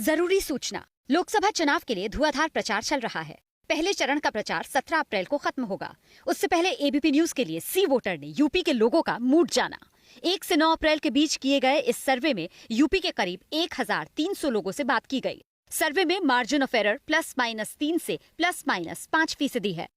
जरूरी सूचना। लोकसभा चुनाव के लिए धुआंधार प्रचार चल रहा है। पहले चरण का प्रचार 17 अप्रैल को खत्म होगा। उससे पहले एबीपी न्यूज के लिए सी वोटर ने यूपी के लोगों का मूड जाना। 1 से 9 अप्रैल के बीच किए गए इस सर्वे में यूपी के करीब 1300 लोगों से बात की गई। सर्वे में मार्जिन ऑफ एरर ±3 से ±5% है।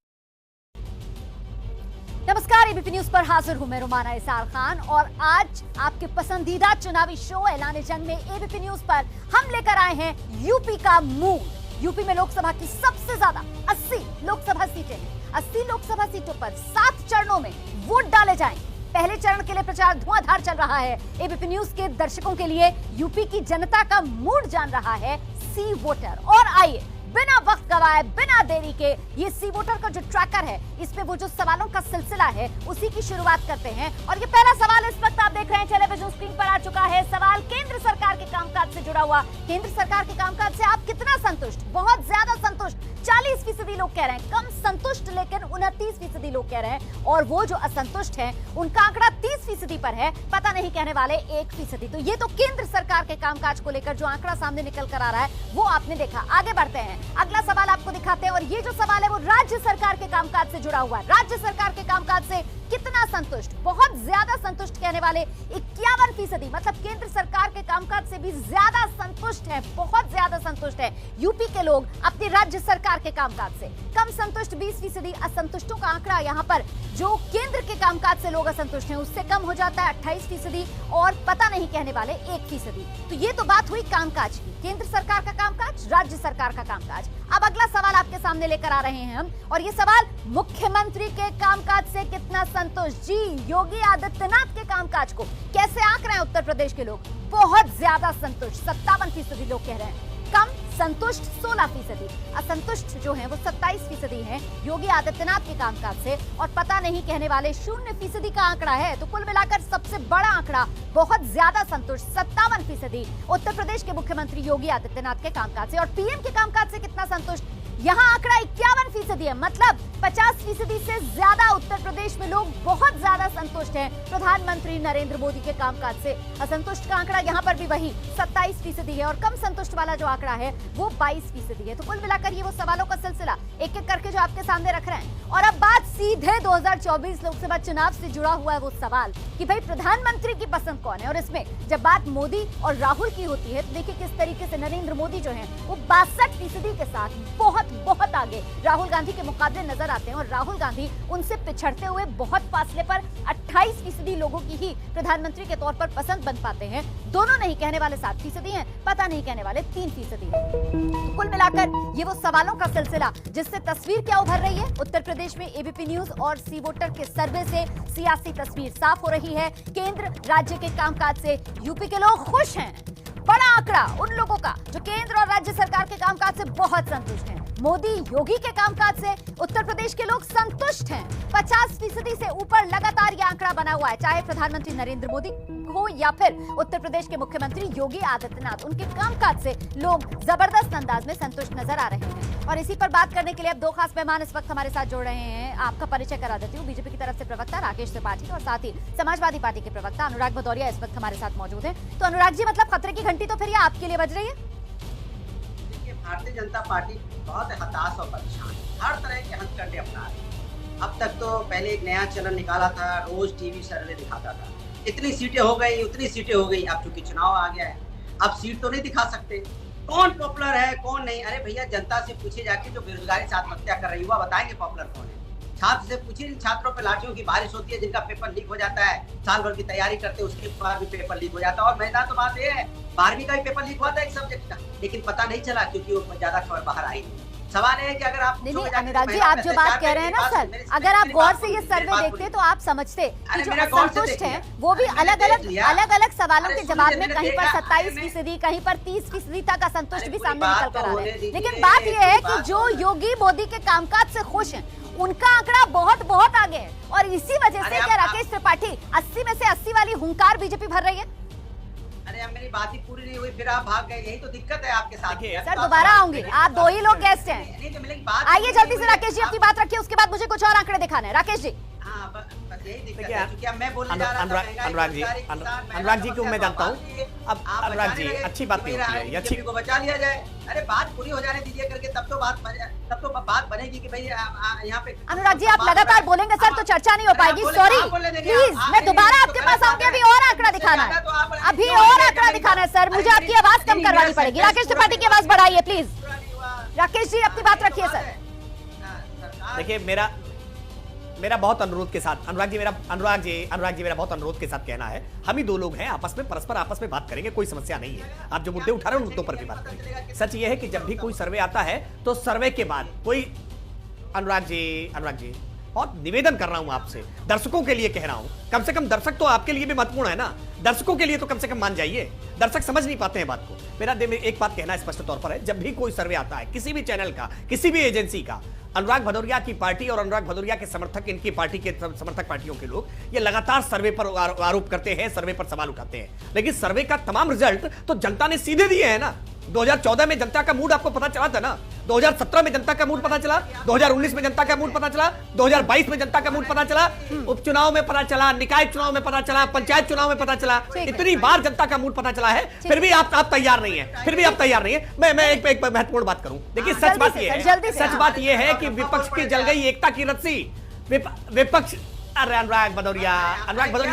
नमस्कार, एबीपी न्यूज पर हाजिर हूं मैं रुमाना इसार खान और आज आपके पसंदीदा चुनावी शो ऐलान जंग में एबीपी न्यूज पर हम लेकर आए हैं यूपी का मूड। यूपी में लोकसभा की सबसे ज्यादा 80 लोकसभा सीटें हैं। 80 लोकसभा सीटों पर 7 चरणों में वोट डाले जाएंगे। पहले चरण के लिए प्रचार धुआंधार चल रहा है। एबीपी न्यूज के दर्शकों के लिए यूपी की जनता का मूड जान रहा है सी वोटर। और आइए बिना वक्त गवाए, बिना देरी के, ये सी वोटर का जो ट्रैकर है इसमें वो जो सवालों का सिलसिला है उसी की शुरुआत करते हैं। और ये पहला सवाल इस वक्त आप देख रहे हैं टेलीविजन स्क्रीन पर आ चुका है। सवाल केंद्र सरकार के कामकाज से जुड़ा हुआ। केंद्र सरकार के कामकाज से आप कितना संतुष्ट? बहुत ज्यादा संतुष्ट 40% लोग कह रहे हैं, कम संतुष्ट लेकिन 29% लोग कह रहे हैं, और वो जो असंतुष्ट हैं उनका आंकड़ा 30% पर है, पता नहीं कहने वाले 1%। तो ये तो केंद्र सरकार के कामकाज को लेकर जो आंकड़ा सामने निकल कर आ रहा है वो आपने देखा। आगे बढ़ते हैं, अगला सवाल आपको दिखाते हैं, और ये जो सवाल है वो राज्य सरकार के कामकाज से जुड़ा हुआ है। राज्य सरकार के कामकाज से कितना संतुष्ट? बहुत ज्यादा संतुष्ट कहने वाले 51%, मतलब केंद्र सरकार के कामकाज से भी ज्यादा संतुष्ट है, बहुत ज्यादा संतुष्ट है यूपी के लोग अपनी राज्य सरकार के कामकाज से। कम संतुष्ट 20%, असंतुष्टों का आंकड़ा यहाँ पर जो केंद्र के कामकाज से लोग असंतुष्ट हैं उससे कम हो जाता है 28%, और पता नहीं कहने वाले 1%। तो ये तो बात हुई कामकाज की, केंद्र सरकार का कामकाज, राज्य सरकार का कामकाज। अब अगला सवाल आपके सामने लेकर आ रहे हैं हम, और ये सवाल मुख्यमंत्री के कामकाज से कितना संतुष्ट? जी, योगी आदित्यनाथ के कामकाज को कैसे आंक रहे हैं उत्तर प्रदेश के लोग? बहुत ज्यादा संतुष्ट 57% लोग कह रहे हैं, कम संतुष्ट 16%, असंतुष्ट जो हैं वो 27% हैं योगी आदित्यनाथ के कामकाज से, और पता नहीं कहने वाले 0% का आंकड़ा है। तो कुल मिलाकर सबसे बड़ा आंकड़ा बहुत ज्यादा संतुष्ट 57% उत्तर प्रदेश के मुख्यमंत्री योगी आदित्यनाथ के कामकाज से। और पीएम के कामकाज से कितना संतुष्ट? यहाँ आंकड़ा 51% है, मतलब 50% से ज्यादा उत्तर प्रदेश में लोग बहुत ज्यादा संतुष्ट हैं प्रधानमंत्री नरेंद्र मोदी के कामकाज से। असंतुष्ट का आंकड़ा यहाँ पर भी वही 27% है, और कम संतुष्ट वाला जो आंकड़ा है वो 22% है। तो कुल मिलाकर ये वो सवालों का सिलसिला एक एक करके जो आपके सामने रख रहे हैं। और अब बात सीधे 2024 लोकसभा चुनाव से जुड़ा हुआ है वो सवाल कि भाई प्रधानमंत्री की पसंद कौन है। और इसमें जब बात मोदी और राहुल की होती है तो देखिए किस तरीके से नरेंद्र मोदी जो है वो 62% के साथ बहुत आगे राहुल गांधी के मुकाबले नजर आते हैं, और राहुल गांधी उनसे पिछड़ते हुए बहुत फासले पर 28% लोगों की ही प्रधानमंत्री के तौर पर पसंद बन पाते हैं। दोनों नहीं कहने वाले 7% हैं, पता नहीं कहने वाले 3% हैं। तो कुल मिलाकर ये वो सवालों का सिलसिला जिससे तस्वीर क्या उभर रही है उत्तर प्रदेश में एबीपी न्यूज और सी वोटर के सर्वे से सियासी तस्वीर साफ हो रही है। केंद्र राज्य के कामकाज से यूपी के लोग खुश हैं। बड़ा आंकड़ा उन लोगों का जो केंद्र और राज्य सरकार के कामकाज से बहुत संतुष्ट हैं। मोदी योगी के कामकाज से उत्तर प्रदेश के लोग संतुष्ट हैं। 50% से ऊपर लगातार यह आंकड़ा बना हुआ है, चाहे प्रधानमंत्री नरेंद्र मोदी हो या फिर उत्तर प्रदेश के मुख्यमंत्री योगी आदित्यनाथ। उनके कामकाज से लोग जबरदस्त अंदाज में संतुष्ट नजर आ रहे हैं। और इसी पर बात करने के लिए अब 2 खास मेहमान इस वक्त हमारे साथ जुड़ रहे हैं। आपका परिचय करा देती हूँ। बीजेपी की तरफ से प्रवक्ता राकेश त्रिपाठी और साथ ही समाजवादी पार्टी के प्रवक्ता अनुराग भदौरिया इस वक्त हमारे साथ मौजूद है। तो अनुराग जी, मतलब खतरे की घंटी तो फिर ये आपके लिए बज रही है? भारतीय जनता पार्टी बहुत हताश और परेशान, हर तरह के हथकंडे अपना रही है। अब तक तो पहले एक नया चैनल निकाला था, रोज टीवी सर्वे दिखाता था, इतनी सीटें हो गई, उतनी सीटें हो गई। अब चूंकि चुनाव आ गया है, अब सीट तो नहीं दिखा सकते, कौन पॉपुलर है कौन नहीं। अरे भैया, जनता से पूछे जाके जो बेरोजगारी से आत्महत्या कर रही है, वह बताएंगे पॉपुलर कौन है। छात्र से पूछिए, छात्रों पर लाठियों की बारिश होती है, जिनका पेपर लीक हो जाता है, साल भर की तैयारी करते हैं उसके बाद भी पेपर लीक हो जाता है। और मैदान तो बात ये है, 12वीं का भी पेपर लीक हुआ था एक सब्जेक्ट का, लेकिन पता नहीं चला क्योंकि वो ज्यादा खबर बाहर आई नहीं। सवाल है कि अगर आप अनुराग जी, आप जो बात कह रहे हैं ना सर, अगर आप गौर से ये सर्वे देखते तो आप समझते कि जो असंतुष्ट हैं वो भी अलग अलग सवालों के जवाब में कहीं पर 27%, कहीं पर 30% तक असंतुष्ट भी सामने निकल कर आ रहे हैं। लेकिन बात यह है कि जो योगी मोदी के कामकाज से खुश हैं उनका आंकड़ा बहुत आगे है, और इसी वजह से क्या राकेश त्रिपाठी 80 में से 80 वाली हुंकार बीजेपी भर रही है? अरे अब मेरी बात ही पूरी नहीं हुई, फिर आप भाग गए, यही तो दिक्कत है आपके साथ। सर दोबारा आऊंगी, आप 2 ही लोग गेस्ट हैं। आइए जल्दी से राकेश जी अपनी बात रखिए, उसके बाद मुझे कुछ और आंकड़े दिखाने हैं। राकेश जी। हाँ, बस यही दिक्कत देखिए, है, क्योंकि अब मैं बोलने जा रहा था, महंगाई, अनुराग जी, बेरोजगारी, किसान, महिला अनुराग जी को समस्या मैं जानता हूँ। बचा लिए। अब आप अनुराग बचाने जी, लगे अच्छी बात कि नहीं भाई होती है, ये अच्छी बीजेपी को बचा लिया जाए। अरे बात पूरी हो जाने दीजिए करके, तब तो बात बनेगी कि भाई यहाँ पे। अनुराग जी, आप लगातार बोलेंगे सर तो चर्चा नहीं हो पाएगी। सॉरी, प्लीज, मैं दोबारा आपके पास आऊंगी। अभी और आंकड़ा दिखाना है, अभी और आंकड़ा दिखाना है सर। मुझे आपकी आवाज कम करवानी पड़ेगी। राकेश त्रिपाठी की आवाज बढ़ाइए प्लीज। राकेश जी, अपनी बात रखिए सर। देखिए, मेरा बहुत अनुरोध के साथ, अनुराग जी मेरा बहुत अनुरोध के साथ कहना है, हम ही दो लोग हैं, परस्पर आपस में बात करेंगे, कोई समस्या नहीं है। आप जो मुद्दे उठा रहे हैं उन मुद्दों पर भी बात करेंगे। सच ये है कि जब भी कोई सर्वे आता है तो सर्वे के बाद कोई, अनुराग जी बहुत निवेदन कर रहा हूं आपसे, दर्शकों के लिए कह रहा हूं, कम से कम दर्शक तो आपके लिए भी महत्वपूर्ण है ना, दर्शकों के लिए तो कम से कम मान जाइए। दर्शक समझ नहीं पाते हैं बात को। मेरा एक बात कहना स्पष्ट तौर पर है, जब भी कोई सर्वे आता है किसी भी चैनल का, किसी भी एजेंसी का, अनुराग भदौरिया की पार्टी और अनुराग भदौरिया के समर्थक, इनकी पार्टी के समर्थक पार्टियों के लोग ये लगातार सर्वे पर आरोप करते हैं, सर्वे पर सवाल उठाते हैं, लेकिन सर्वे का तमाम रिजल्ट तो जनता ने सीधे दिए हैं ना। 2014 में जनता का मूड आपको पता चला था ना, 2017 में जनता का मूड पता चला, 2019 में जनता का मूड पता चला, 2022 में जनता का मूड पता चला, उपचुनाव में पता चला, निकाय चुनाव में पता चला, पंचायत चुनाव में पता चला, इतनी बार जनता का मूड पता चला है, फिर भी आप तैयार नहीं है। मैं एक महत्वपूर्ण बात करूं। देखिए, सच बात यह है कि विपक्ष की जल गई एकता की रस्सी। विपक्ष, अरे अनुराग भदौरिया,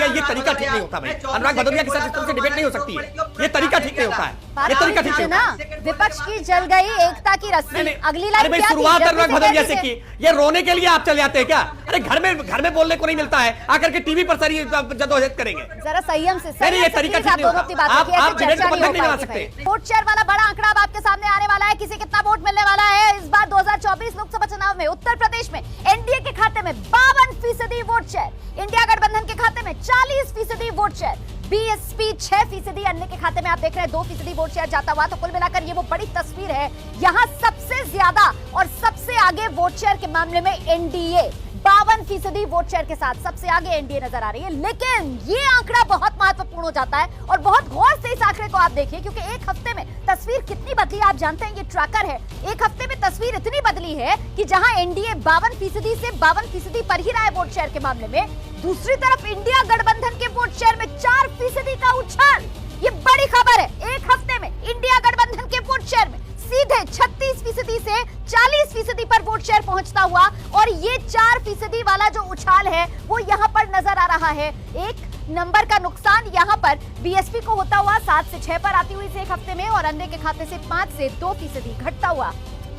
ये तरीका ठीक नहीं होता भाई। अनुराग भदौरिया के साथ इस तरह से डिबेट नहीं हो सकती है, ये तरीका ठीक नहीं होता है, ये तरीका ठीक नहीं होता है। विपक्ष की जल गई एकता की रस्सी, अगली लाइन क्या थी? शुरुआत अनुराग भदौरिया से की, ये रोने के लिए आप चले जाते हैं क्या? अरे घर में बोलने को नहीं मिलता है, आकर के टीवी पर सारी जद्दोजहद करेंगे। जरा संयम से नहीं, ये तरीका ठीक नहीं होता। आप डिबेट को बंधक नहीं बना सकते। वोट शेयर वाला बड़ा आंकड़ा अब आपके सामने आने वाला है। किसे कितना वोट मिलने वाला है इस बार 2024 लोकसभा चुनाव में? उत्तर प्रदेश में एनडीए के खाते में 52% वोट शेयर, इंडिया गठबंधन के खाते में 40% वोट शेयर, बीएसपी 6%, अन्य के खाते में आप देख रहे हैं 2% वोट शेयर जाता हुआ। तो कुल मिलाकर ये वो बड़ी तस्वीर है। यहाँ सबसे ज्यादा और सबसे आगे वोट शेयर के मामले में एनडीए 52% वोट शेयर के साथ सबसे आगे एनडीए नजर आ रही है। लेकिन ये आंकड़ा बहुत महत्वपूर्ण हो जाता है और बहुत गौर से इस आंकड़े को आप देखिए, क्योंकि एक हफ्ते में तस्वीर कितनी बदली आप जानते हैं। ये ट्रैकर है, एक हफ्ते में तस्वीर इतनी बदली है कि जहां एनडीए 52% से 52% पर ही रहा है वोट शेयर के मामले में, दूसरी तरफ इंडिया गठबंधन के वोट शेयर में 4% का उछाल। ये बड़ी खबर है। एक हफ्ते में इंडिया गठबंधन के वोट शेयर में सीधे 36% से 40% पर वोट शेयर पहुंचता हुआ, और ये 4% वाला जो उछाल है वो यहाँ पर नजर आ रहा है। एक नंबर का नुकसान यहाँ पर बीएसपी को होता हुआ 7 से 6 पर आती हुई से एक हफ्ते में, और अन्य के खाते से 5 से 2% घटता हुआ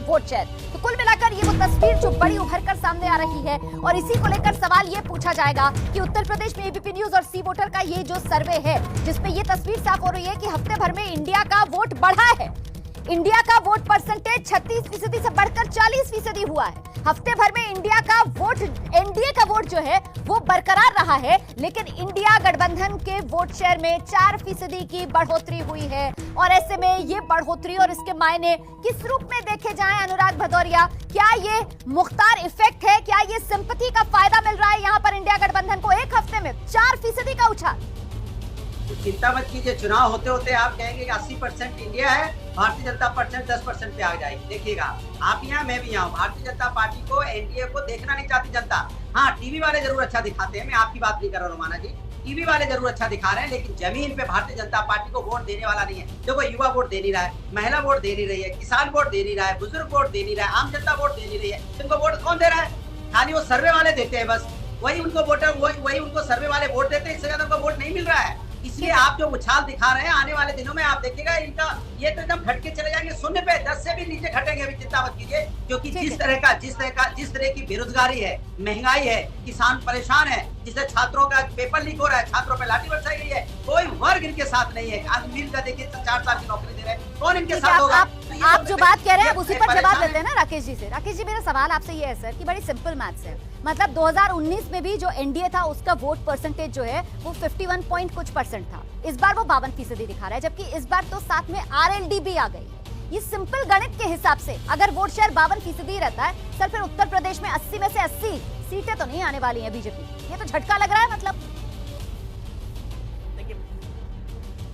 वोट शेयर। तो कुल मिलाकर ये वो तस्वीर जो बड़ी उभर कर सामने आ रही है, और इसी को लेकर सवाल ये पूछा जाएगा कि उत्तर प्रदेश में एबीपी न्यूज और सी वोटर का ये जो सर्वे है, जिसमें ये तस्वीर साफ हो रही है कि हफ्ते भर में इंडिया का वोट बढ़ा है। इंडिया का वोट परसेंटेज 36% से बढ़कर 40% हुआ है। हफ्ते भर में इंडिया का वोट, एनडीए का वोट जो है वो बरकरार रहा है, लेकिन इंडिया गठबंधन के वोट शेयर में 4% की बढ़ोतरी हुई है। और ऐसे में ये बढ़ोतरी और इसके मायने किस रूप में देखे जाएं अनुराग भदौरिया? क्या ये मुख्तार इफेक्ट है? क्या ये सिंपैथी का फायदा मिल रहा है यहाँ पर इंडिया गठबंधन को? एक हफ्ते में 4% का उछाल। चिंता मत कीजिए, चुनाव होते होते आप कहेंगे कि 80% इंडिया है, भारतीय जनता परसेंट 10% पे आ जाएगी। देखिएगा, आप यहाँ, मैं भी यहाँ। भारतीय जनता पार्टी को, एनडीए को देखना नहीं चाहती जनता। हाँ, टीवी वाले जरूर अच्छा दिखाते हैं, मैं आपकी बात नहीं कर रहा हूँ रोमाना जी, टीवी वाले जरूर अच्छा दिखा रहे हैं, लेकिन जमीन पे भारतीय जनता पार्टी को वोट देने वाला नहीं है। देखो, युवा वोट दे नहीं रहा है, महिला वोट दे नहीं रही है, किसान वोट दे नहीं रहा है, बुजुर्ग वोट दे नहीं रहा है, आम जनता वोट दे नहीं रही है। इनको वोट कौन दे रहा है? खाली वो सर्वे वाले देते हैं, बस वही उनको वोटर, वही उनको सर्वे वाले वोट देते हैं। इससे ज्यादा उनको वोट नहीं मिल रहा है। इसलिए आप जो उछाल दिखा रहे हैं, आने वाले दिनों में आप देखिएगा इनका ये तो एकदम घट के चले जाएंगे, 0 पे 10 से भी नीचे घटेंगे। अभी चिंता मत कीजिए, क्योंकि जिस तरह की बेरोजगारी है, महंगाई है, किसान परेशान है, जिससे छात्रों का पेपर लीक हो रहा है, छात्रों पे लाठी बरसाई गई है, कोई वर्ग इनके साथ नहीं है। आज मिल का देखिए 4 साल की नौकरी दे रहे हैं, कौन इनके साथ होगा? आप जो बात कह रहे हैं उसी पर जवाब देते हैं ना राकेश जी से। राकेश जी, मेरा सवाल आपसे ये है सर कि बड़ी सिंपल मैथ्स है। मतलब 2019 में भी जो एनडीए था उसका वोट परसेंटेज जो है वो 51 पॉइंट कुछ % था, इस बार वो 52% दिखा रहा है, जबकि इस बार तो साथ में आरएलडी भी आ गई है। ये सिंपल गणित के हिसाब से अगर वोट शेयर 52% रहता है सर, फिर उत्तर प्रदेश में 80 में से 80 सीटें तो नहीं आने वाली हैं बीजेपी। ये तो झटका लग रहा है। मतलब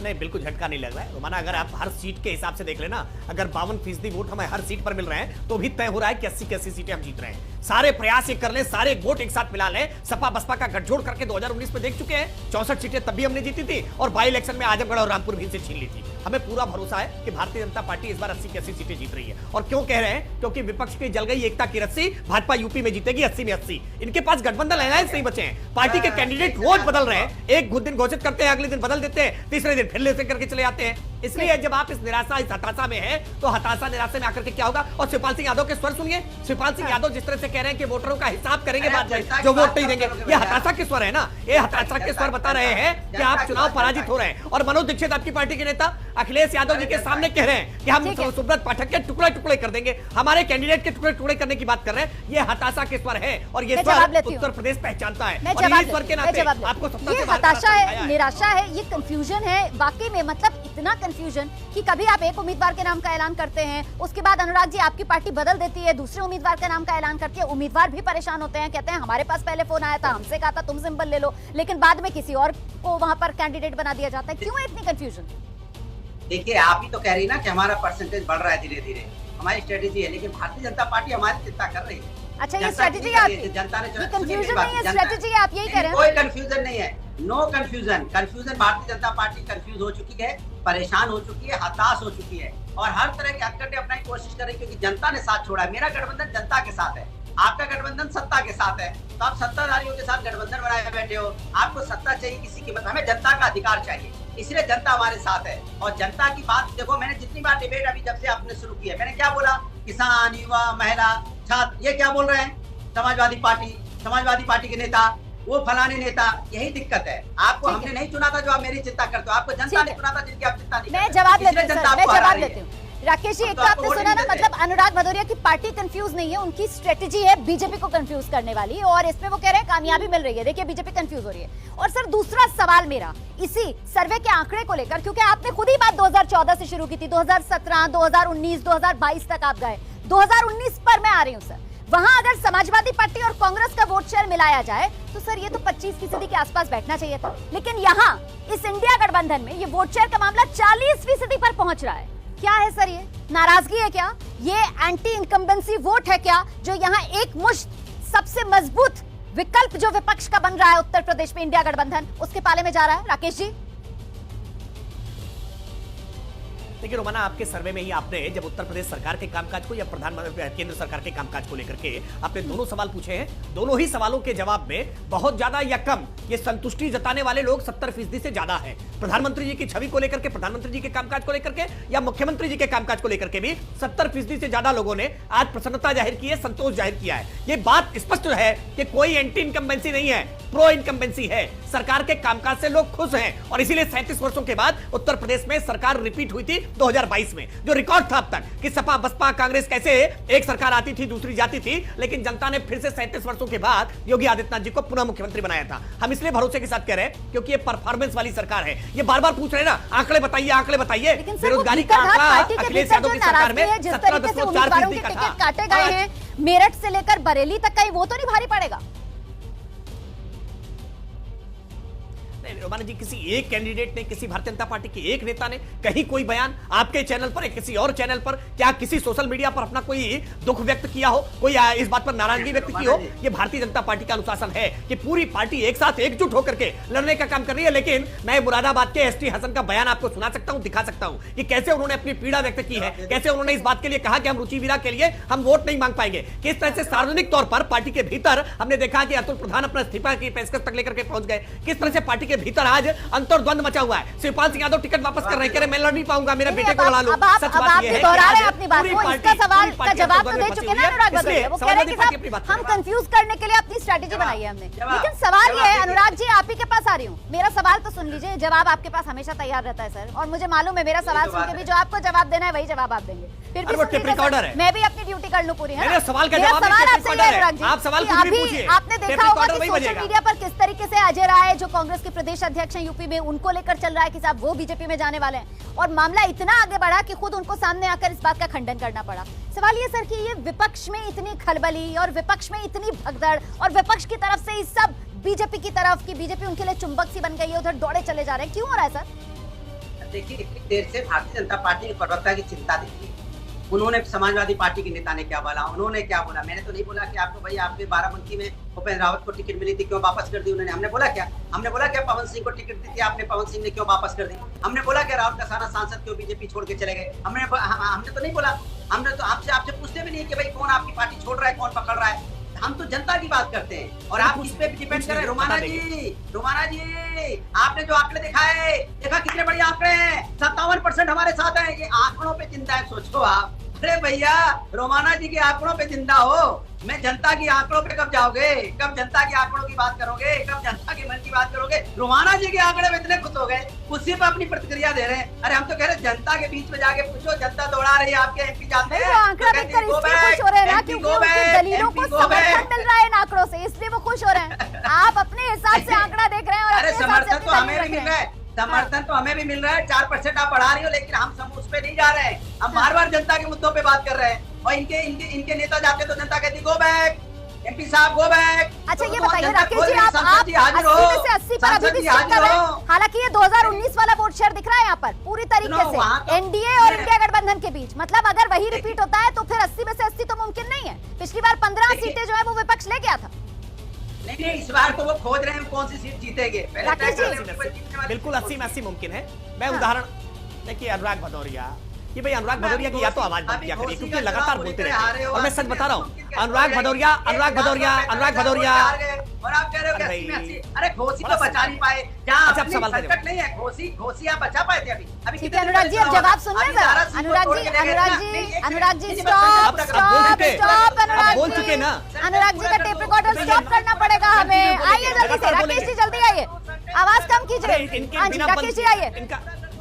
नहीं, बिल्कुल झटका नहीं लग रहा है रोमाना। अगर आप हर सीट के हिसाब से देख लेना, अगर 52% वोट हमें हर सीट पर मिल रहे हैं तो भी तय हो रहा है कि 80 की 80 सीटें हम जीत रहे हैं। सारे प्रयास ये कर लें, सारे वोट एक साथ मिला लें, सपा बसपा का गठजोड़ करके 2019 में देख चुके हैं, 64 सीटें तब भी हमने जीती थी और बाई इलेक्शन में आजमगढ़ और रामपुर भी से छीन ली थी। हमें पूरा भरोसा है कि भारतीय जनता पार्टी इस बार 80 की 80 सीटें जीत रही है। और क्यों कह रहे हैं? क्योंकि विपक्ष की जल गई एकता की रस्सी, भाजपा यूपी में जीतेगी 80 में 80। इनके पास गठबंधन अलायंस नहीं बचे हैं। पार्टी के कैंडिडेट रोज बदल रहे हैं, एक दिन घोषित करते हैं, अगले दिन बदल देते हैं, तीसरे दिन फिर लेसे करके चले आते हैं। इसलिए जब आप इस निराशा, इस हताशा में हैं, तो हताशा निराशा में आकर के क्या होगा? और शिवपाल सिंह यादव के स्वर सुनिए। शिवपाल सिंह यादव जिस तरह से कह रहे हैं कि वोटरों का हिसाब करेंगे बाद में, जो वोट नहीं देंगे, ये हताशा के स्वर है ना। ये हताशा के स्वर बता रहे हैं कि आप चुनाव पराजित हो रहे हैं। और मनोज दीक्षित आपकी पार्टी के नेता अखिलेश यादव जी के सामने कह रहे हैं कि हम सुब्रत पाठक के टुकड़े टुकड़े कर देंगे, हमारे कैंडिडेट के टुकड़े टुकड़े करने की बात कर रहे हैं। ये हताशा के स्वर है और ये स्वर उत्तर प्रदेश पहचानता है। और ये स्वर के नाते आपको ये हताशा है, निराशा है, ये कंफ्यूजन है वाकई में। मतलब इतना कंफ्यूजन कि कभी आप एक उम्मीदवार के नाम का ऐलान करते हैं, उसके बाद अनुराग जी आपकी पार्टी बदल देती है, दूसरे उम्मीदवार के नाम का ऐलान करती है। उम्मीदवार भी परेशान होते हैं, कहते हैं हमारे पास पहले फोन आया था, हमसे कहा था तुम सिंबल ले लो, लेकिन बाद में किसी और को वहां पर कैंडिडेट बना दिया जाता है। क्यों है इतनी कंफ्यूजन? देखिए, आप ही तो कह रही ना कि हमारा परसेंटेज बढ़ रहा है धीरे धीरे, हमारी स्ट्रेटेजी है, लेकिन भारतीय जनता पार्टी हमारी चिंता कर रही है। अच्छा, ये स्ट्रेटेजी है आपकी? जनता ने कंफ्यूजन नहीं है, स्ट्रेटेजी है, आप यही कह रहे हैं? कोई कंफ्यूजन नहीं है, no confusion. Confusion Bharatiya Janata party confuse हो चुकी है, परेशान हो चुकी है, हताश हो चुकी है और हर तरह के हथकंडे अपनाने की कोशिश कर रही है, क्योंकि जनता ने साथ छोड़ा है। मेरा गठबंधन जनता के साथ है, आपका गठबंधन सत्ता के साथ है, तो आप सत्ताधारियों के साथ गठबंधन बनाए बैठे हो। आपको सत्ता चाहिए किसी कीमत, हमें जनता का अधिकार चाहिए, इसलिए जनता हमारे साथ है। और जनता की बात देखो, मैंने जितनी बार डिबेट अभी जब से आपने शुरू की है, मैंने क्या बोला? किसान, युवा, महिला, छात्र, ये क्या बोल रहे हैं? समाजवादी पार्टी के नेता, वो फलाने नेता। यही दिक्कत है, आपको हमने नहीं चुना था जो आप मेरी चिंता करते हो, आपको जनता ने चुना था जिनकी आप चिंता नहीं करते। मैं जवाब लेती हूँ। राकेश जी, एक तो आपने सुना ना, मतलब अनुराग भदौरिया की पार्टी कंफ्यूज नहीं है, उनकी स्ट्रेटेजी है बीजेपी को कंफ्यूज करने वाली, और इसमें वो कह रहे हैं कामयाबी मिल रही है। देखिए, बीजेपी कंफ्यूज हो रही है। और सर, दूसरा सवाल मेरा इसी सर्वे के आंकड़े को लेकर, क्योंकि आपने खुद ही बात 2014 से शुरू की थी, 2017, 2019, 2022 तक आप गए। 2019 पर मैं आ रही हूँ सर, वहां अगर समाजवादी पार्टी और कांग्रेस का वोट शेयर मिलाया जाए तो सर ये तो 25% के आसपास बैठना चाहिए था, लेकिन यहाँ इस इंडिया गठबंधन में ये वोट शेयर का मामला 40% पर पहुंच रहा है। क्या है सर, ये नाराजगी है क्या? ये एंटी इनकम्बेंसी वोट है क्या, जो यहाँ एक मुश्त सबसे मजबूत विकल्प जो विपक्ष का बन रहा है उत्तर प्रदेश में इंडिया गठबंधन, उसके पाले में जा रहा है? राकेश जी, देखिए रोमाना, आपके सर्वे में ही आपने जब उत्तर प्रदेश सरकार के कामकाज को या प्रधानमंत्री केंद्र सरकार के कामकाज को लेकर के आपने दोनों सवाल पूछे हैं, दोनों ही सवालों के जवाब में बहुत ज्यादा या कम ये संतुष्टि जताने वाले लोग 70% से ज्यादा हैं। प्रधानमंत्री जी की छवि को लेकर के, प्रधानमंत्री जी के कामकाज को लेकर के या मुख्यमंत्री जी के कामकाज को लेकर के भी 70% से ज्यादा लोगों ने आज प्रसन्नता जाहिर की है, संतोष जाहिर किया है। ये बात स्पष्ट है कि कोई एंटी इनकम्बेंसी नहीं है, प्रो इनकम्बेंसी है। सरकार के कामकाज से लोग खुश हैं और इसीलिए 37 वर्षों के बाद उत्तर प्रदेश में सरकार रिपीट हुई थी 2022 में, जो रिकॉर्ड था अब तक कि सपा बसपा कांग्रेस कैसे एक सरकार आती थी दूसरी जाती थी, लेकिन जनता ने फिर से 37 वर्षों के बाद योगी आदित्यनाथ जी को पुनः मुख्यमंत्री बनाया था। हम इसलिए भरोसे के साथ कह रहे हैं क्योंकि ये परफॉर्मेंस वाली सरकार है। ये बार बार पूछ रहे हैं ना, आंकड़े बताइए, आंकड़े बताइए। बेरोजगारी का आंकड़ा अखिलेश यादव की सरकार में 17.4% का था। काटे गए हैं, मेरठ से लेकर बरेली तक का, वो तो नहीं भारी पड़ेगा? रोमाना जी, किसी एक कैंडिडेट ने, किसी भारतीय जनता पार्टी के एक नेता ने कहीं कोई बयान आपके चैनल पर, किसी और चैनल पर, क्या किसी सोशल मीडिया पर अपना कोई दुख व्यक्त किया हो, कोई इस बात पर नाराजगी व्यक्त की हो? ये भारतीय जनता पार्टी का अनुशासन है कि पूरी पार्टी एक साथ एकजुट होकर के लड़ने का काम कर रही है। लेकिन मैं मुरादाबाद के एसटी हसन का बयान आपको सुना सकता हूं, दिखा सकता हूं कि कैसे उन्होंने अपनी पीड़ा व्यक्त की है, कैसे उन्होंने इस बात के लिए कहा कि हम रुचि वीरा के लिए हम वोट नहीं मांग पाएंगे। किस तरह से सार्वजनिक तौर पर पार्टी के भीतर हमने देखा कि अतुल प्रधान अपना इस्तीफा की पेशकश तक लेकर के पहुंच गए। किस तरह से पार्टी के भीतर आज अंतर्द्वंद मचा हुआ है। शिवपाल सिंह यादव टिकट वापस कर रहे हैं, मैं लड़ नहीं पाऊंगा, मेरे बेटे को लड़ा लो। सच बात ये है कि अपनी बात को, इसका सवाल का जवाब तो दे चुके ना अनुराग भदौरिया। वो कह रहे हैं कि साहब हम कंफ्यूज करने के लिए अपनी स्ट्रेटेजी बनाई है हमने। लेकिन सवाल ये है, अनुराग जी आप ही के पास आ रही हूँ, मेरा सवाल तो सुन लीजिए। जवाब आपके पास हमेशा तैयार रहता है सर, और मुझे मालूम है मेरा सवाल सुन के भी जो आपको जवाब देना है वही जवाब आप देंगे। फिर भी मैं भी अपनी ड्यूटी कर लूं पूरी, है ना? सवाल का जवाब आपसे ये है अनुराग जी, आप सवाल खुद भी पूछिए। आपने देखा होगा कि सोशल मीडिया पर किस तरीके से अजय राय जो कांग्रेस के प्रदेश अध्यक्ष हैं यूपी में, उनको लेकर चल रहा है कि साहब वो बीजेपी में जाने वाले हैं, और मामला इतना आगे बढ़ा कि खुद उनको सामने आकर इस बात का खंडन करना पड़ा। सवाल ये सर कि ये विपक्ष में इतनी खलबली और विपक्ष में इतनी भगदड़ और विपक्ष की तरफ से इस सब बीजेपी की तरफ की बीजेपी उनके लिए चुंबक सी बन गई है, उधर दौड़े चले जा रहे हैं, क्यों हो रहा है सर? देखिए इतनी देर से भारतीय जनता पार्टी की प्रवक्ता की चिंता देखिए, उन्होंने समाजवादी पार्टी के नेता ने क्या बोला, उन्होंने क्या बोला। मैंने तो नहीं बोला कि आपको भाई आपके बाराबंकी में भूपेंद्र रावत को टिकट मिली थी, क्यों वापस कर दी उन्होंने। हमने बोला क्या पवन सिंह को टिकट दी थी आपने, पवन सिंह ने क्यों वापस कर दी। हमने बोला क्या राहुल कसाना सांसद क्यों बीजेपी छोड़ के चले गए। हमने तो नहीं बोला। हमने तो आपसे पूछते भी नहीं कि भाई कौन आपकी पार्टी छोड़ रहा है, कौन पकड़ रहा है। हम तो जनता की बात करते हैं और आप इस पे डिपेंड कर रहे हैं। रोमाना जी आपने जो आंकड़े दिखाए, देखा कितने बड़े आंकड़े हैं, 57% हमारे साथ हैं। ये आंकड़ों पे जिंदा है, सोचो आप। अरे भैया रोमाना जी के आंकड़ों पे जिंदा हो, मैं जनता की आंकड़ों पे कब जाओगे, कब जनता के आंकड़ों की बात करोगे, कब जनता के मन की बात करोगे। रोमाना जी के आंकड़े में इतने खुश हो गए, उसी पे अपनी प्रतिक्रिया दे रहे हैं। अरे हम तो कह रहे जनता के बीच में जाके पूछो, जनता दौड़ा रही है आपके एमपी जाते हैं, आंकड़ा देखकर इसलिए खुश हो रहे हैं ना, क्योंकि उनकी दलीलों को समर्थन मिल रहा है इन आंकड़ों से, इसलिए वो खुश हो रहे हैं। आप अपने हिसाब से आंकड़ा देख रहे हैं और अरे समर्थन तो हमें भी मिल रहा है, समर्थन तो हमें भी मिल रहा है। 4% आप बढ़ा रही हो, लेकिन हम उस पे नहीं जा रहे हैं। हम बार बार जनता के मुद्दों पे बात कर रहे हैं और इनके नेता जाते तो जनता कहती गो बैक, एमपी साहब गो बैक। अच्छा ये बताइए राकेश जी, आप 80 में से 80 पर अभी भी स्टिक कर रहे हैं। हालांकि ये 2019 वाला वोट शेयर दिख रहा है यहाँ पर पूरी तरीके से एनडीए और इंडिया गठबंधन के बीच। मतलब अगर वही रिपीट होता है तो फिर 80 में से 80 तो मुमकिन नहीं है। पिछली बार 15 सीटें जो है वो विपक्ष ले गया था। नहीं, इस बार तो वो खोज रहे हैं कौन सी सीट जीतेंगे। बिल्कुल 80 में 80 मुमकिन है। मैं उदाहरण देखिए, अनुराग भदौरिया, ये भाई अनुराग भदौरिया की या तो आवाज बंद किया करिए, क्योंकि लगातार बोलते रहते हैं। और मैं सच बता रहा हूँ, अनुराग भदौरिया और आप कह रहे हो कि अरे घोसी तो बचा नहीं पाए, जहाँ संकट नहीं है, घोसी आप बचा पाए थे अभी। ठीक है अनुराग जी, अब जवाब सुन रहे हैं। अनुराग जी स्टॉप बोल चुके ना। अनुराग जी का टेप रिकॉर्डर स्टॉप करना पड़ेगा हमें। आइए जल्दी से राकेश जी, जल्दी आइए, आवाज कम कीजिए। राकेश जी आइए।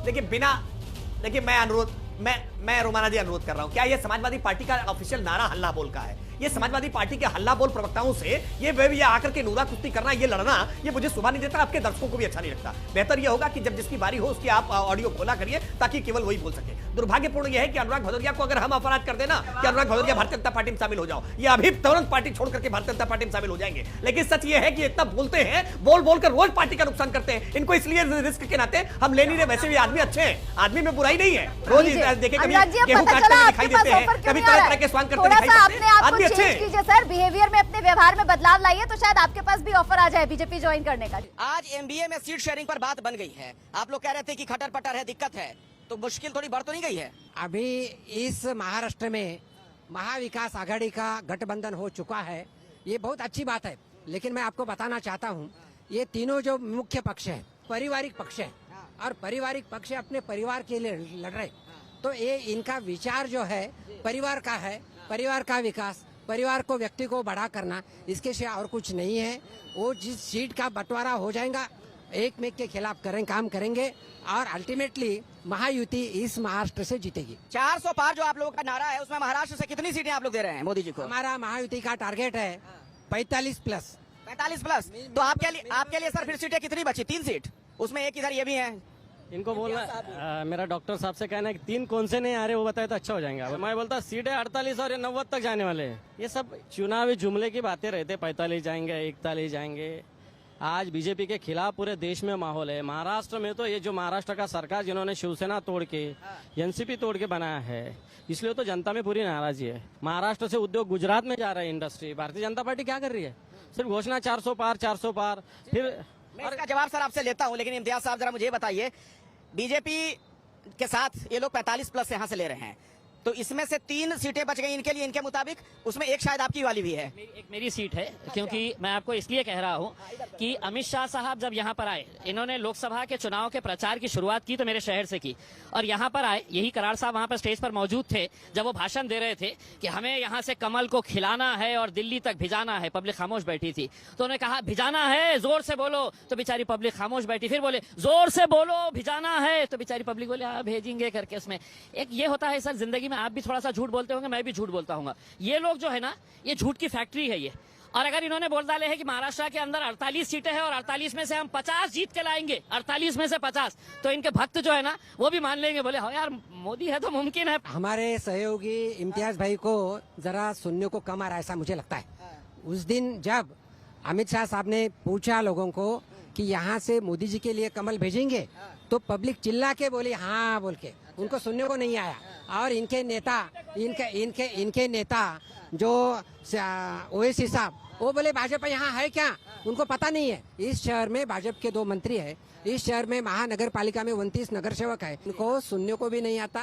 देखिए मैं रोमाना जी अनुरोध कर रहा हूं, क्या ये समाजवादी पार्टी का ऑफिशियल नारा हल्ला बोल का है? ये समाजवादी पार्टी के हल्ला बोल प्रवक्ताओं से ये आकर के नूरा कुश्ती करना, ये लड़ना, ये मुझे शोभा नहीं देता, आपके दर्शकों को भी अच्छा नहीं लगता। बेहतर यह होगा कि जब जिसकी बारी हो उसकी आप ऑडियो खोला करिए, ताकि केवल वही बोल सके। दुर्भाग्यपूर्ण यह है कि अनुराग भदौरिया को अगर हम अपराध कर देना कि अनुराग भदौरिया भारतीय जनता पार्टी में शामिल हो जाओ, ये अभी तुरंत पार्टी छोड़ करके भारतीय जनता पार्टी में शामिल हो जाएंगे। लेकिन सच ये है कि इतना बोलते हैं, बोल कर रोज पार्टी का नुकसान करते हैं। इनको इसलिए रिस्क के नाते हम ले नहीं रहे। वैसे भी आदमी अच्छे हैं, आदमी में बुराई नहीं है। रोज देखे कभी गेहूं काटते हुए दिखाई देते हैं, कभी तरह तरह के स्वांग करते दिखाई देते हैं, आदमी अच्छे हैं। सर बिहेवियर में, अपने व्यवहार में बदलाव लाइए, तो शायद आपके पास भी ऑफर आ जाए बीजेपी ज्वाइन करने का। आज एमबीए में सीट शेयरिंग पर बात बन गई है। आप लोग कह रहे थे कि खटर पटर है, दिक्कत है, तो मुश्किल थोड़ी बढ़ तो नहीं गई है? अभी इस महाराष्ट्र में महाविकास आघाड़ी का गठबंधन हो चुका है, ये बहुत अच्छी बात है। लेकिन मैं आपको बताना चाहता हूँ, ये तीनों जो मुख्य पक्ष है पारिवारिक पक्ष है, और पारिवारिक पक्ष अपने परिवार के लिए लड़ रहे, तो ये इनका विचार जो है परिवार का है, परिवार का विकास, परिवार को, व्यक्ति को बड़ा करना, इसके सिवा और कुछ नहीं है। वो जिस सीट का बंटवारा हो जाएगा, एक मेक के खिलाफ काम करेंगे और अल्टीमेटली महायुति इस महाराष्ट्र से जीतेगी। 400 पार जो आप लोगों का नारा है, उसमें महाराष्ट्र से कितनी सीटें आप लोग दे रहे हैं मोदी जी को? हमारा महायुति का टारगेट है 45+। 45+। तो आपके लिए सर फिर सीटें कितनी बची? 3 सीट, उसमें एक इधर ये भी है। इनको बोलना, मेरा डॉक्टर साहब से कहना है कि 3 कौन से नहीं आ रहे, वो बताए तो अच्छा हो जाएगा। मैं बोलता सीटें 48 और 90 तक जाने वाले हैं। ये सब चुनावी जुमले की बातें रहते, 45 जाएंगे, 41 जाएंगे। आज बीजेपी के खिलाफ पूरे देश में माहौल है। महाराष्ट्र में तो ये जो महाराष्ट्र का सरकार जिन्होंने शिवसेना तोड़ के एनसीपी तोड़ के बनाया है, इसलिए तो जनता में पूरी नाराजगी है। महाराष्ट्र से उद्योग गुजरात में जा रहा है, इंडस्ट्री। भारतीय जनता पार्टी क्या कर रही है? सिर्फ घोषणा 400 पार। फिर मैं इसका जवाब सर आपसे लेता हूं, लेकिन इम्तियाज साहब जरा मुझे बताइए, बीजेपी के साथ ये लोग 45+ यहां से ले रहे हैं, तो इसमें से 3 सीटें बच गई इनके लिए, इनके मुताबिक। उसमें एक शायद आपकी वाली भी है। एक मेरी सीट है, क्योंकि मैं आपको इसलिए कह रहा हूँ कि अमित शाह साहब जब यहाँ पर आए, इन्होंने लोकसभा के चुनाव के प्रचार की शुरुआत की तो मेरे शहर से की, और यहाँ पर आए, यही कराड़ साहब वहाँ पर स्टेज पर मौजूद थे जब वो भाषण दे रहे थे कि हमें यहाँ से कमल को खिलाना है और दिल्ली तक भिजाना है। पब्लिक खामोश बैठी थी, तो उन्होंने कहा भिजाना है, जोर से बोलो, तो बेचारी पब्लिक खामोश बैठी। फिर बोले जोर से बोलो, भिजाना है, तो बेचारी पब्लिक बोले हाँ भेजेंगे करके। उसमें एक ये होता है सर, जिंदगी में आप भी थोड़ा सा झूठ बोलते होंगे, मैं भी झूठ बोलता हूँ। ये लोग जो है ना, ये झूठ की फैक्ट्री है ये। और अगर इन्होंने बोल डाले है कि महाराष्ट्र के अंदर 48 सीटें हैं और 48 में से हम 50 जीत के लाएंगे, 48 में से 50, तो इनके भक्त जो है ना वो भी मान लेंगे, बोले हाँ यार मोदी है तो मुमकिन है। हमारे सहयोगी इम्तियाज भाई को जरा सुनने को कम आ रहा है, ऐसा मुझे लगता है। उस दिन जब अमित शाह साहब ने पूछा लोगों को कि यहाँ से मोदी जी के लिए कमल भेजेंगे, तो पब्लिक चिल्ला के बोली हाँ बोल के, उनको सुनने को नहीं आया। और इनके नेता जो ओवैसी साहब, वो बोले भाजपा यहाँ है क्या, उनको पता नहीं है। इस शहर में भाजपा के 2 मंत्री है, इस शहर में महानगर पालिका में 29 नगर सेवक है, उनको सुनने को भी नहीं आता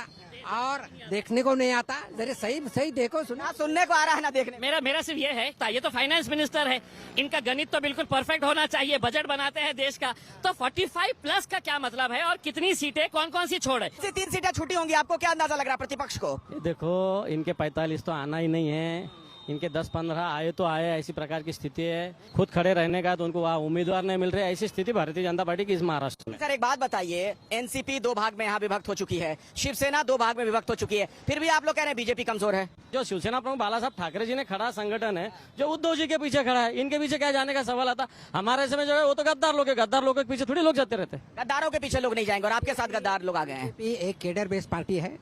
और देखने को नहीं आता। जरा सही देखो, सुना सुनने को आ रहा है ना देखने। मेरा सिर्फ ये है, ये तो फाइनेंस मिनिस्टर है, इनका गणित तो बिल्कुल परफेक्ट होना चाहिए, बजट बनाते हैं देश का। तो 45+ का क्या मतलब है और कितनी सीटें कौन कौन सी छोड़ है? 3 सीटें छूटी होंगी, आपको क्या अंदाजा लग रहा है प्रतिपक्ष को? देखो, इनके 45 तो आना ही नहीं है, इनके 10-15 आए तो आए, ऐसी प्रकार की स्थिति है। खुद खड़े रहने का तो उनको वहाँ उम्मीदवार नहीं मिल रहे, ऐसी स्थिति भारतीय जनता पार्टी की इस महाराष्ट्र में। सर एक बात बताइए, एनसीपी 2 भाग में यहाँ विभक्त हो चुकी है, शिवसेना 2 भाग में विभक्त हो चुकी है, फिर भी आप लोग कह रहे हैं बीजेपी कमजोर है। जो शिवसेना प्रमुख बाला साहब ठाकरे जी ने खड़ा संगठन है, जो उद्धव जी के पीछे खड़ा है, इनके पीछे क्या जाने का सवाल आता? हमारे समय जो है वो तो गद्दार लोग के पीछे थोड़ी लोग जाते रहते। गद्दारों के पीछे लोग नहीं जाएंगे और आपके साथ गद्दार लोग आ गए हैं। एक केडर बेस्ड पार्टी है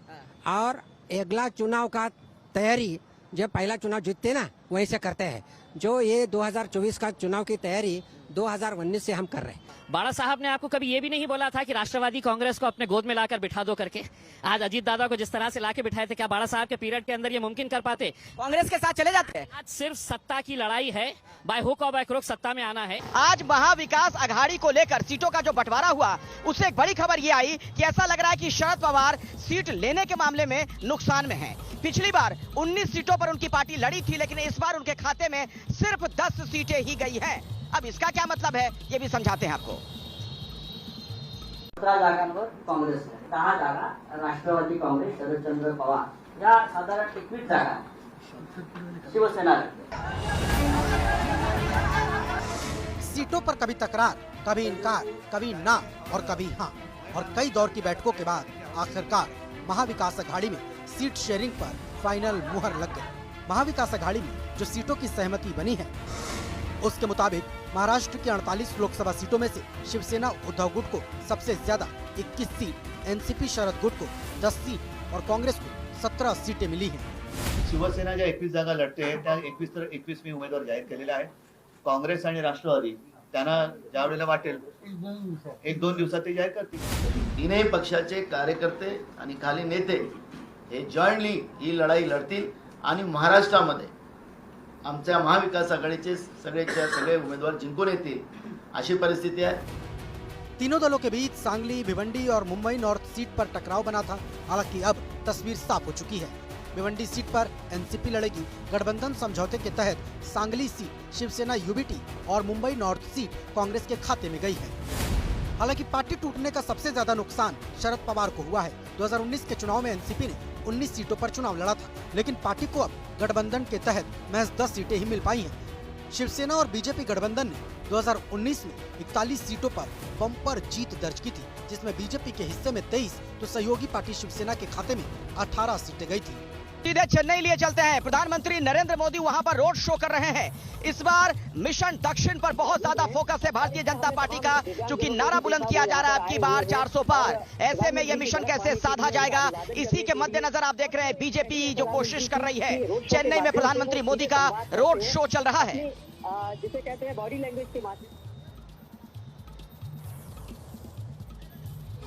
और अगला चुनाव का तैयारी जब पहला चुनाव जीतते ना वहीं से करते हैं। जो ये 2024 का चुनाव की तैयारी 2019 से हम कर रहे हैं। बाला साहब ने आपको कभी ये भी नहीं बोला था कि राष्ट्रवादी कांग्रेस को अपने गोद में लाकर बिठा दो करके? आज अजीत दादा को जिस तरह से लाके बिठाए थे, क्या बाला साहब के पीरियड के अंदर ये मुमकिन कर पाते? कांग्रेस के साथ चले जाते हैं। आज सिर्फ सत्ता की लड़ाई है, बाय हुक और बाय क्रुक सत्ता में आना है। आज महाविकास अघाड़ी को लेकर सीटों का जो बंटवारा हुआ, उससे एक बड़ी खबर ये आई कि ऐसा लग रहा है कि शरद पवार सीट लेने के मामले में नुकसान में हैं। पिछली बार 19 सीटों पर उनकी पार्टी लड़ी थी, लेकिन इस बार उनके खाते में सिर्फ 10 सीटें ही गई हैं। अब इसका क्या मतलब है, ये भी समझाते हैं आपको। 17 जागांवर काँग्रेस आहे, 10 जागा राष्ट्रवादी काँग्रेस शरदचंद्र पवार, या साधारण 21 जागा शिवसेना। सीटों पर कभी तकरार, कभी इनकार, कभी ना और कभी हाँ, और कई दौर की बैठकों के बाद आखिरकार महाविकास अघाड़ी में सीट शेयरिंग पर फाइनल मुहर लग गई। महाविकास अघाड़ी में जो सीटों की सहमति बनी है, उसके मुताबिक महाराष्ट्र की 48 लोकसभा सीटों में से शिवसेना उद्धव गुट को सबसे ज्यादा 21 सीट, एनसीपी शरद गुट को 10 सीट और कांग्रेस को 17 सीटें मिली हैं। शिवसेना ज्या 21 जागा लढते आहे त्या 21मी उमेदवार जाहीर केलेले आहेत. काँग्रेस आणि राष्ट्रवादी त्यांना ज्या वेळेला वाटेल 1-2 दिवसात ते जाहीर करतील. तीनही पक्षाचे कार्यकर्ते आणि खाली नेते हे जॉईंटली ही लढाई लढतील आणि महाराष्ट्रामध्ये आमच्या महाविकास आघाडीचे सगळे उमेदवार जिंकून येतील अशी परिस्थिती आहे. तीनों दलों के बीच सांगली, भिवंडी और मुंबई नॉर्थ सीट पर टकराव बना था। हालांकि अब तस्वीर साफ हो चुकी है। भिवंडी सीट पर एनसीपी लड़ेगी। गठबंधन समझौते के तहत सांगली सीट शिवसेना यूबीटी और मुंबई नॉर्थ सीट कांग्रेस के खाते में गई है। हालांकि पार्टी टूटने का सबसे ज्यादा नुकसान शरद पवार को हुआ है। 2019 के चुनाव में एनसीपी ने 19 सीटों पर चुनाव लड़ा था, लेकिन पार्टी को अब गठबंधन के तहत महज 10 सीटें ही मिल पाई हैं। शिवसेना और बीजेपी गठबंधन ने 2019 में 41 सीटों पर बम्पर जीत दर्ज की थी, जिसमें बीजेपी के हिस्से में 23 तो सहयोगी पार्टी शिवसेना के खाते में 18 सीटें गई थी। सीधे चेन्नई लिए चलते हैं। प्रधानमंत्री नरेंद्र मोदी वहां पर रोड शो कर रहे हैं। इस बार मिशन दक्षिण पर बहुत ज्यादा फोकस है भारतीय जनता पार्टी का, क्योंकि नारा बुलंद किया जा रहा है अब की बार 400 पार। ऐसे में यह मिशन कैसे साधा जाएगा, इसी के मद्देनजर आप देख रहे हैं बीजेपी जो कोशिश कर रही है। चेन्नई में प्रधानमंत्री मोदी का रोड शो चल रहा है, जिसे कहते हैं बॉडी लैंग्वेज के माध्यम।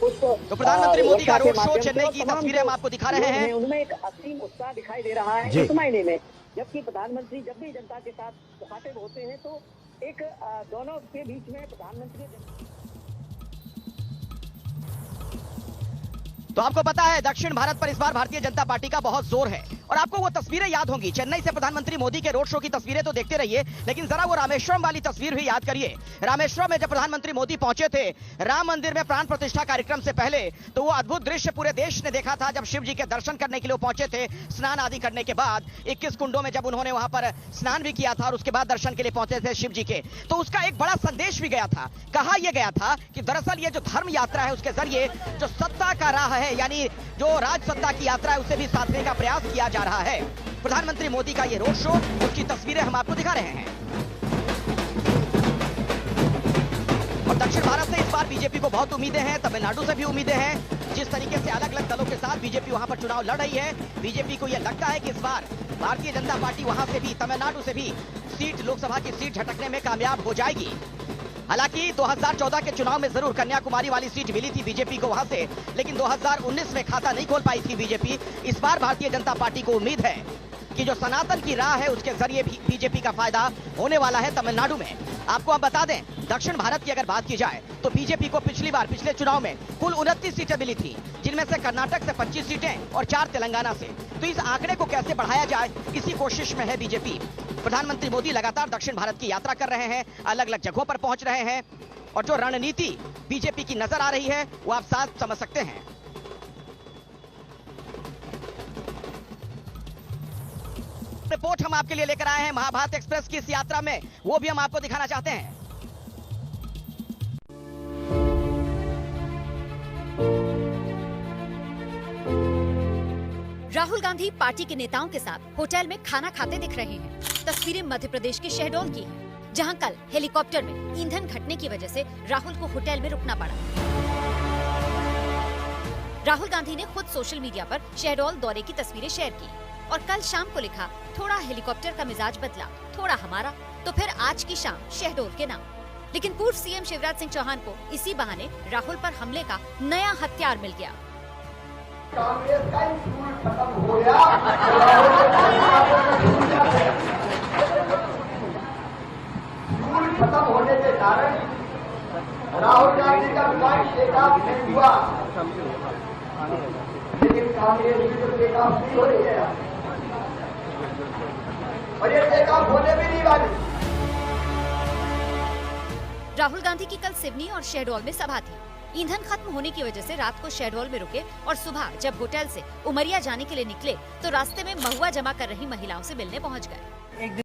तो प्रधानमंत्री मोदी का रोड शो चेन्नई की तस्वीरें हम आपको दिखा रहे हैं। उनमें एक असीम उत्साह दिखाई दे रहा है इस महीने में, जबकि प्रधानमंत्री जब भी जनता के साथ मुखातिब होते हैं तो एक दोनों के बीच में प्रधानमंत्री। तो आपको पता है दक्षिण भारत पर इस बार भारतीय जनता पार्टी का बहुत जोर है, और आपको वो तस्वीरें याद होंगी। चेन्नई से प्रधानमंत्री मोदी के रोड शो की तस्वीरें तो देखते रहिए, लेकिन जरा वो रामेश्वरम वाली तस्वीर भी याद करिए। रामेश्वरम में जब प्रधानमंत्री मोदी पहुंचे थे राम मंदिर में प्राण प्रतिष्ठा कार्यक्रम से पहले, तो वो अद्भुत दृश्य पूरे देश ने देखा था जब शिव जी के दर्शन करने के लिए पहुंचे थे। स्नान आदि करने के बाद 21 कुंडों में जब उन्होंने वहां पर स्नान भी किया था और उसके बाद दर्शन के लिए पहुंचे थे शिव जी के, तो उसका एक बड़ा संदेश भी गया था। कहा यह गया था कि दरअसल ये जो धर्म यात्रा है उसके जरिए जो सत्ता का राह है, यानी जो राज सत्ता की यात्रा है, उसे भी साधने का प्रयास किया जा रहा है। प्रधानमंत्री मोदी का ये रोड शो, उसकी तस्वीरें हम आपको दिखा रहे हैं। और दक्षिण भारत से इस बार बीजेपी को बहुत उम्मीदें हैं, तमिलनाडु से भी उम्मीदें हैं। जिस तरीके से अलग अलग दलों के साथ बीजेपी वहां पर चुनाव लड़ रही है, बीजेपी को यह लगता है कि इस बार भारतीय जनता पार्टी वहां से भी, तमिलनाडु से भी सीट, लोकसभा की सीट झटकने में कामयाब हो जाएगी। हालांकि 2014 के चुनाव में जरूर कन्याकुमारी वाली सीट मिली थी बीजेपी को वहां से, लेकिन 2019 में खाता नहीं खोल पाई थी बीजेपी। इस बार भारतीय जनता पार्टी को उम्मीद है कि जो सनातन की राह है उसके जरिए भी बीजेपी का फायदा होने वाला है तमिलनाडु में। आपको हम बता दें, दक्षिण भारत की अगर बात की जाए तो बीजेपी को पिछले चुनाव में कुल 29 सीटें मिली थी, जिनमें से कर्नाटक से 25 सीटें और 4 तेलंगाना से। तो इस आंकड़े को कैसे बढ़ाया जाए, इसी कोशिश में है बीजेपी। प्रधानमंत्री मोदी लगातार दक्षिण भारत की यात्रा कर रहे हैं, अलग अलग जगहों पर पहुंच रहे हैं, और जो रणनीति बीजेपी की नजर आ रही है वो आप साफ समझ सकते हैं। रिपोर्ट हम आपके लिए लेकर आए हैं महाभारत एक्सप्रेस की इस यात्रा में, वो भी हम आपको दिखाना चाहते हैं। राहुल गांधी पार्टी के नेताओं के साथ होटल में खाना खाते दिख रहे हैं। तस्वीरें मध्य प्रदेश के शहडोल की हैं, जहां कल हेलीकॉप्टर में ईंधन घटने की वजह से राहुल को होटल में रुकना पड़ा। राहुल गांधी ने खुद सोशल मीडिया पर शहडोल दौरे की तस्वीरें शेयर की और कल शाम को लिखा, थोड़ा हेलीकॉप्टर का मिजाज बदला, थोड़ा हमारा, तो फिर आज की शाम शहडोल के नाम। लेकिन पूर्व सीएम शिवराज सिंह चौहान को इसी बहाने राहुल पर हमले का नया हथियार मिल गया। कांग्रेस का स्कूल खत्म हो गया। स्कूल खत्म होने के कारण राहुल गांधी का पॉइंट टेकऑफ नहीं हुआ, लेकिन कांग्रेस की तो टेकऑफ नहीं हो रही है और ये टेकऑफ होने भी नहीं वाली। राहुल गांधी की कल सिवनी और शहडोल में सभा थी। ईंधन खत्म होने की वजह से रात को शहडोल में रुके और सुबह जब होटल से उमरिया जाने के लिए निकले तो रास्ते में महुआ जमा कर रही महिलाओं से मिलने पहुंच गए।